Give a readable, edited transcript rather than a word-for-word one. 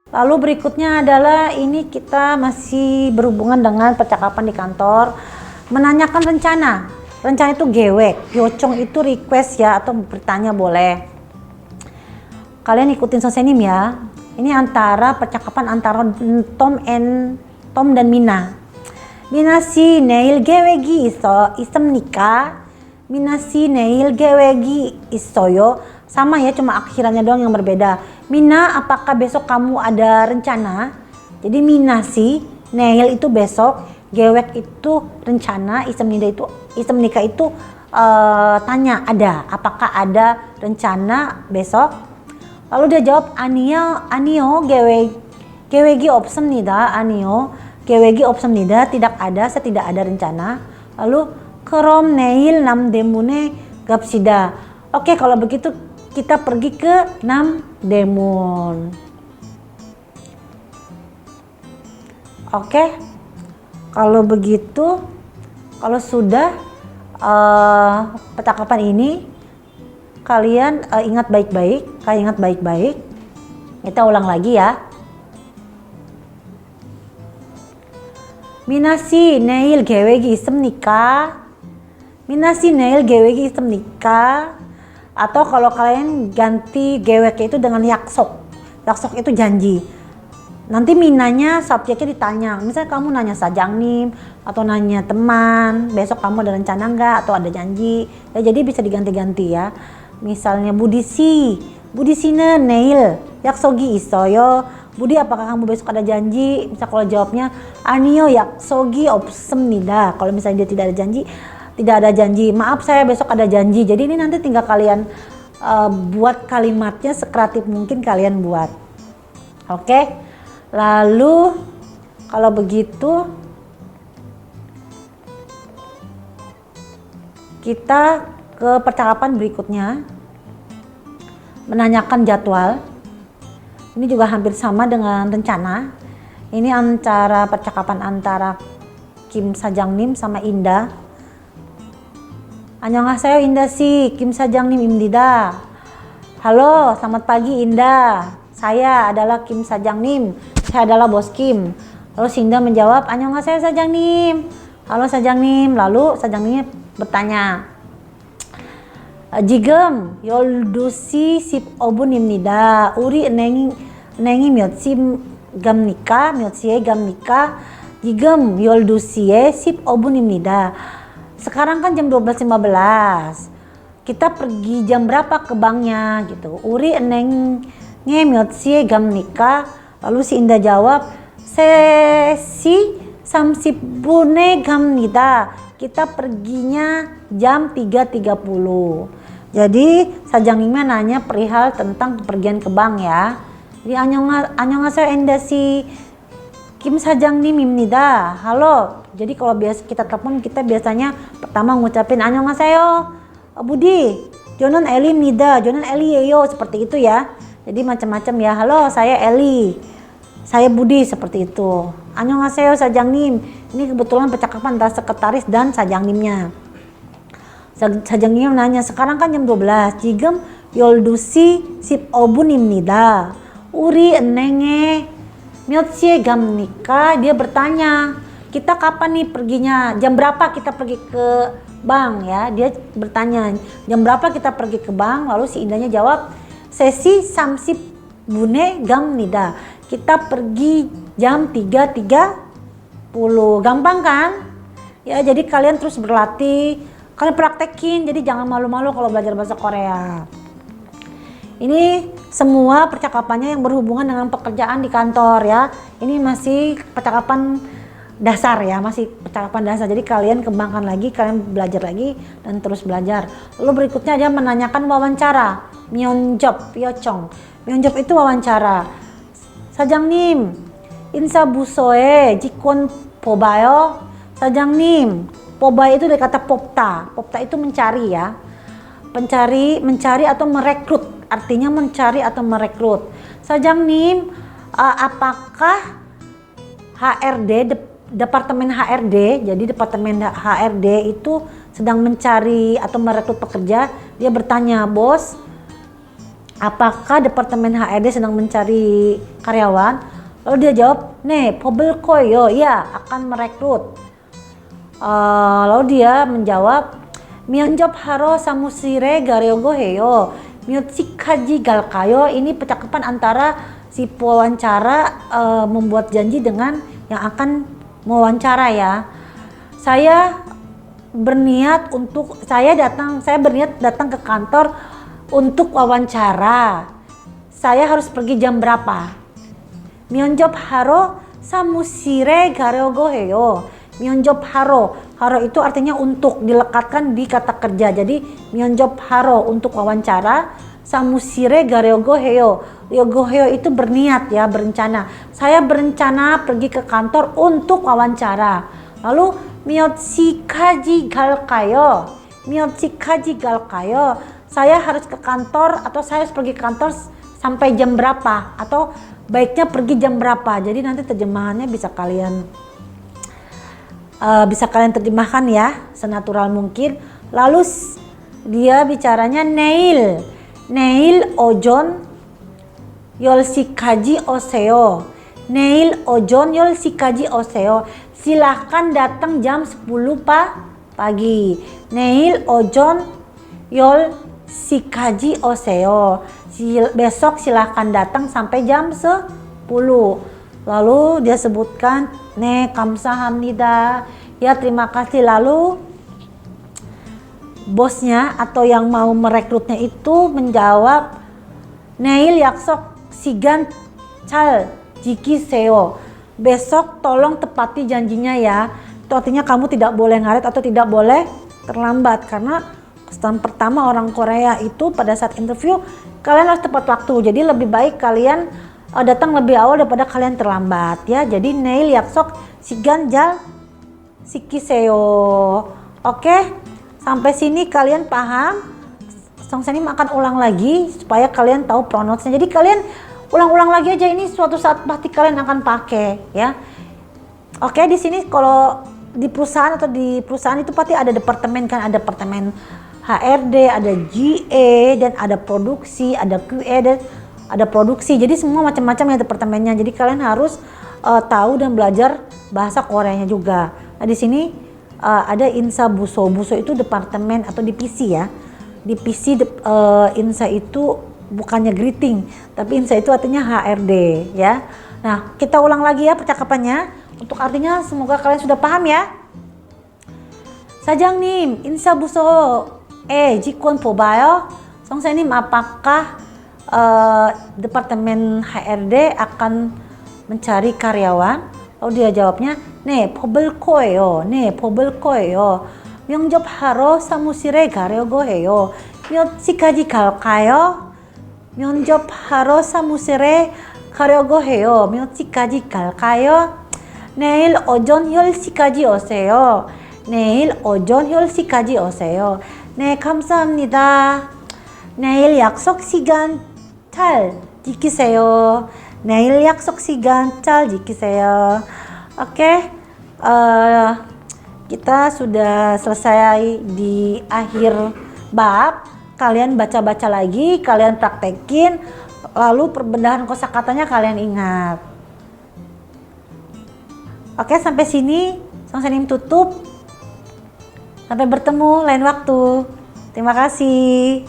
Lalu berikutnya adalah ini kita masih berhubungan dengan percakapan di kantor, menanyakan rencana. Rencana itu gewek, yocong itu request ya, atau bertanya boleh. Kalian ikutin Sosenim ya. Ini antara percakapan antara Tom dan Mina. Mina si neil gewegi isem nikah. Mina si neil gewegi isoyo. Sama ya, cuma akhirannya doang yang berbeda. Mina, apakah besok kamu ada rencana? Jadi Mina si, neil itu besok, gewek itu rencana, isem nikah itu tanya ada, apakah ada rencana besok? Lalu dia jawab anio gewegi 없습니다. anio gewegi 없습니다. tidak ada, saya tidak ada rencana. Lalu 그럼 내일 남대문에 갑시다. Oke, kalau begitu kita pergi ke Namdaemun. Oke, kalau begitu, kalau sudah percakapan ini kalian ingat baik-baik, kita ulang lagi ya. 미나씨 내일 계획이 있습니까? 미나씨 내일 계획이 있습니까? Atau kalau kalian ganti geweknya itu dengan yaksok. Yaksok itu janji. Nanti Minanya subjeknya ditanya. Misalnya kamu nanya Sajangnim atau nanya teman, besok kamu ada rencana enggak atau ada janji. Ya, jadi bisa diganti-ganti ya. Misalnya Budisi는 내일 약속이 있어요. Budi, apakah kamu besok ada janji? Misal kalau jawabnya 아니요 약속이 없습니다. Kalau misalnya dia tidak ada janji, maaf saya besok ada janji. Jadi ini nanti tinggal kalian buat kalimatnya sekreatif mungkin kalian buat. Oke. Lalu kalau begitu kita ke percakapan berikutnya, menanyakan jadwal. Ini juga hampir sama dengan rencana. Ini percakapan antara Kim Sajangnim sama Indah. 안녕하세요 Indah si, Kim Sajangnim Imdida. Halo, selamat pagi Indah. Saya adalah Kim Sajangnim. Saya adalah bos Kim. Lalu si Indah menjawab, 안녕하세요 Sajangnim. Halo Sajangnim. Lalu Sajangnim bertanya, 지금 12시 15분입니다. 우리 은행이 몇 시에 갑니까? 지금 12시에 15분입니다. Sekarang kan jam 12.15. Kita pergi jam berapa ke banknya gitu. Uri enengnya 몇 시에 갑니까? Lalu si Indah jawab, 3시 30분에 갑니다. Kita perginya jam 3.30. Jadi Sajangnimnya nanya perihal tentang kepergian ke bank ya. Jadi 안녕하세요 Indah si Kim Sajang님입니다. Halo. Jadi kalau biasa kita telepon, kita biasanya pertama ngucapin 안녕하세요 Budi, 저는 Eli입니다. 저는 Eli예요, seperti itu ya. Jadi macam-macam ya. Halo, saya Eli. Saya Budi, seperti itu. 안녕하세요 Sajangnim. Ini kebetulan percakapan antara sekretaris dan Sajang님nya. Sajangnim nanya, sekarang kan jam 12. 지금 12시 15분입니다. 우리 은행에 몇 시에 갑니까? Dia bertanya, kita kapan nih perginya? Jam berapa kita pergi ke bank ya? Dia bertanya, jam berapa kita pergi ke bank? Lalu si Indahnya jawab, 3시 30분에 갑니다. Kita pergi jam 3.30. Gampang kan? Ya, jadi kalian terus berlatih, kalian praktekin, jadi jangan malu-malu kalau belajar bahasa Korea. Ini semua percakapannya yang berhubungan dengan pekerjaan di kantor ya. Ini masih percakapan dasar ya, masih percakapan dasar. Jadi kalian kembangkan lagi, kalian belajar lagi dan terus belajar. Lalu berikutnya dia menanyakan wawancara. Myeonjop, Yochong. Myeonjop itu wawancara. Sajangnim, insa busoe jikon pobayo. Sajangnim, pobayo itu dari kata popta. Popta itu mencari ya. Mencari atau merekrut. Artinya mencari atau merekrut. Sajangnim, apakah HRD, Departemen HRD, jadi Departemen HRD itu sedang mencari atau merekrut pekerja? Dia bertanya, bos, apakah Departemen HRD sedang mencari karyawan? Lalu dia jawab, "네, 뽑을 거예요." Ya, akan merekrut. Lalu dia menjawab, 면접하러 사무실에 가려고 해요. 몇 시까지 갈까요? Ini percakapan antara si pewawancara membuat janji dengan yang akan mewawancara ya. Saya berniat datang ke kantor untuk wawancara. Saya harus pergi jam berapa? 면접하러 사무실에 가려고 해요. 면접하러, haro itu artinya untuk, dilekatkan di kata kerja. Jadi 면접하러 untuk wawancara, 사무실에 가려고 해요. 가려고 해요 itu berniat ya, berencana. Saya berencana pergi ke kantor untuk wawancara. Lalu 몇 시까지 갈까요? 몇 시까지 갈까요? Saya harus ke kantor atau saya harus pergi ke kantor sampai jam berapa? Atau baiknya pergi jam berapa? Jadi nanti terjemahannya bisa kalian terjemahkan ya senatural mungkin. Lalu dia bicaranya neil ojon 10시까지 오세요. neil ojon 10시까지 오세요. Silahkan datang jam 10 pagi. neil ojon 10시까지 오세요. Besok silahkan datang sampai jam 10. Lalu dia sebutkan 네 감사합니다. Ya, terima kasih. Lalu bosnya atau yang mau merekrutnya itu menjawab 내일 약속 시간 잘 지키세요. Besok tolong tepati janjinya ya. Itu artinya kamu tidak boleh ngaret atau tidak boleh terlambat, karena kesan pertama orang Korea itu pada saat interview kalian harus tepat waktu. Jadi lebih baik kalian datang lebih awal daripada kalian terlambat ya. Jadi neil 약속 시간 잘 지키세요. Oke, sampai sini kalian paham? Songsanim akan ulang lagi supaya kalian tahu pronounce-nya. Jadi kalian ulang-ulang lagi aja, ini suatu saat pasti kalian akan pakai ya. Oke, di sini kalau di perusahaan itu pasti ada departemen kan, ada departemen HRD, ada GA, dan ada produksi, ada QA, dan ada produksi. Jadi semua macam-macam ya departemennya. Jadi kalian harus tahu dan belajar bahasa Koreanya juga. Nah, di sini ada Insa Buso. Buso itu departemen atau divisi ya. Divisi Insa itu bukannya greeting, tapi Insa itu artinya HRD ya. Nah, kita ulang lagi ya percakapannya. Untuk artinya semoga kalian sudah paham ya. 사장님, 인사 buso에 직원 뽑아요? 선생님, apakah departemen HRD akan mencari karyawan? Lalu dia jawabnya, 네, 뽑을 거예요. 네, 뽑을 거예요. 면접하러 사무실에 가려고 해요. 몇 시까지 갈까요? 면접하러 사무실에 가려고 해요. 몇 시까지 갈까요? 내일 오전 10시까지 오세요. 내일 오전 10시까지 오세요. 네, 감사합니다. 내일 약속 시간 잘 지키세요. 내일 약속 시간 잘 지키세요. Oke, kita sudah selesai di akhir bab. Kalian baca-baca lagi, kalian praktekin, lalu perbendahan kosakatanya kalian ingat. Oke, sampai sini Songsanim tutup. Sampai bertemu lain waktu. Terima kasih.